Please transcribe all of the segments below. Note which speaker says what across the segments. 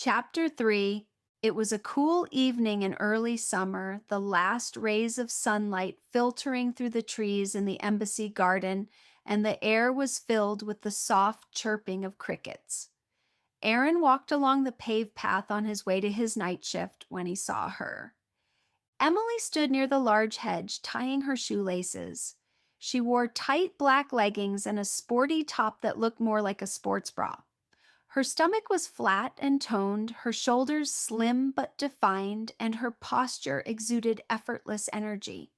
Speaker 1: Chapter 3. It was a cool evening in early summer, the last rays of sunlight filtering through the trees in the embassy garden, and the air was filled with the soft chirping of crickets. Aaron walked along the paved path on his way to his night shift when he saw her. Emily stood near the large hedge, tying her shoelaces. She wore tight black leggings and a sporty top that looked more like a sports bra. Her stomach was flat and toned, her shoulders slim but defined, and her posture exuded effortless energy.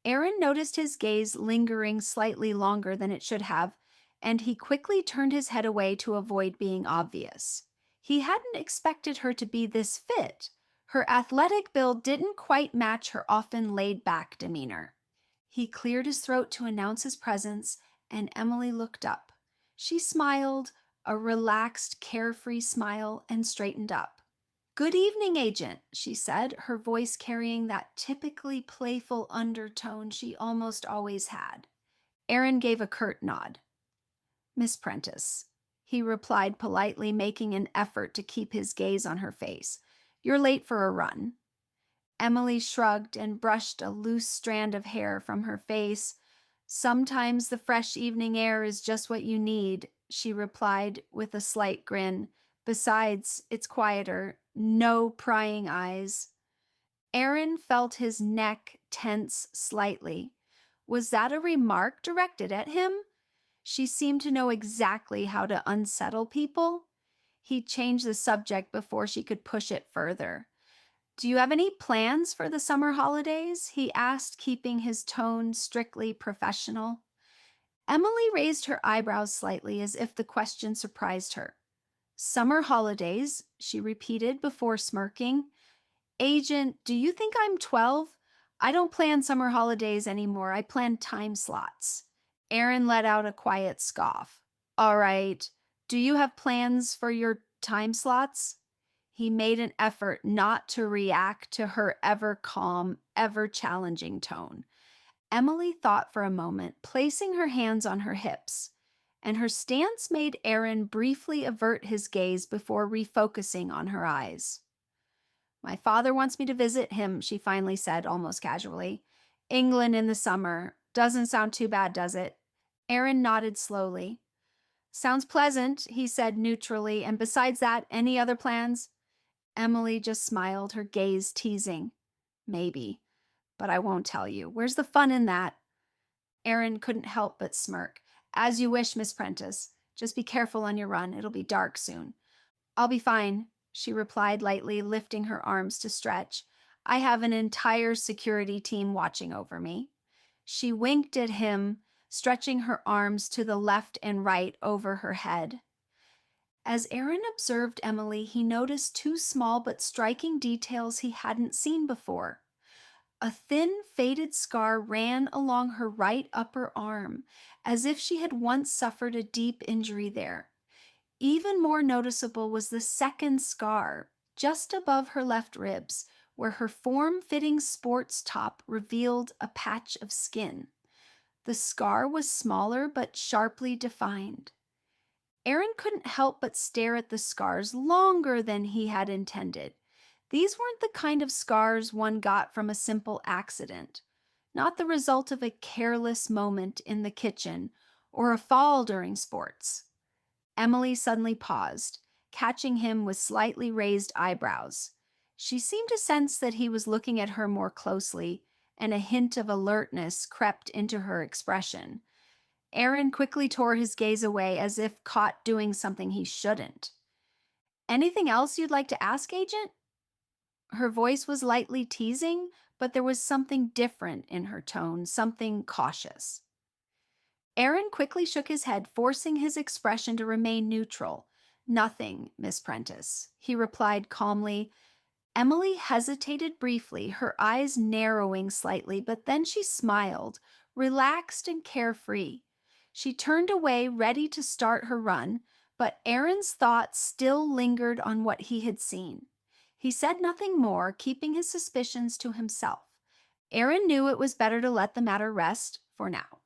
Speaker 1: Aaron noticed his gaze lingering slightly longer than it should have, and he quickly turned his head away to avoid being obvious. He hadn't expected her to be this fit. Her athletic build didn't quite match her often laid-back demeanor. He cleared his throat to announce his presence, and Emily looked up. She smiled, a relaxed, carefree smile, and straightened up. "Good evening, Agent," she said, her voice carrying that typically playful undertone she almost always had. Aaron gave a curt nod. "Miss Prentice," he replied politely, making an effort to keep his gaze on her face. "You're late for a run." Emily shrugged and brushed a loose strand of hair from her face. "Sometimes the fresh evening air is just what you need," she replied with a slight grin. "Besides, it's quieter. No prying eyes." Aaron felt his neck tense slightly. Was that a remark directed at him? She seemed to know exactly how to unsettle people. He changed the subject before she could push it further. "Do you have any plans for the summer holidays?" he asked, keeping his tone strictly professional. Emily raised her eyebrows slightly as if the question surprised her. "Summer holidays," she repeated before smirking. "Agent, do you think I'm 12? I don't plan summer holidays anymore. I plan time slots." Aaron let out a quiet scoff. "All right. Do you have plans for your time slots?" He made an effort not to react to her ever calm, ever challenging tone. Emily thought for a moment, placing her hands on her hips, and her stance made Aaron briefly avert his gaze before refocusing on her eyes. "My father wants me to visit him," she finally said, almost casually. "England in the summer. Doesn't sound too bad, does it?" Aaron nodded slowly. "Sounds pleasant," he said neutrally, "and besides that, any other plans?" Emily just smiled, her gaze teasing. "Maybe, but I won't tell you. Where's the fun in that?" Aaron couldn't help but smirk. "As you wish, Miss Prentice. Just be careful on your run. It'll be dark soon." "I'll be fine," she replied lightly, lifting her arms to stretch. "I have an entire security team watching over me." She winked at him, stretching her arms to the left and right over her head. As Aaron observed Emily, he noticed two small but striking details he hadn't seen before. A thin, faded scar ran along her right upper arm, as if she had once suffered a deep injury there. Even more noticeable was the second scar, just above her left ribs, where her form-fitting sports top revealed a patch of skin. The scar was smaller but sharply defined. Aaron couldn't help but stare at the scars longer than he had intended. These weren't the kind of scars one got from a simple accident, not the result of a careless moment in the kitchen or a fall during sports. Emily suddenly paused, catching him with slightly raised eyebrows. She seemed to sense that he was looking at her more closely, and a hint of alertness crept into her expression. Aaron quickly tore his gaze away as if caught doing something he shouldn't. "Anything else you'd like to ask, Agent?" Her voice was lightly teasing, but there was something different in her tone, something cautious. Aaron quickly shook his head, forcing his expression to remain neutral. "Nothing, Miss Prentice," he replied calmly. Emily hesitated briefly, her eyes narrowing slightly, but then she smiled, relaxed and carefree. She turned away, ready to start her run, but Aaron's thoughts still lingered on what he had seen. He said nothing more, keeping his suspicions to himself. Aaron knew it was better to let the matter rest for now.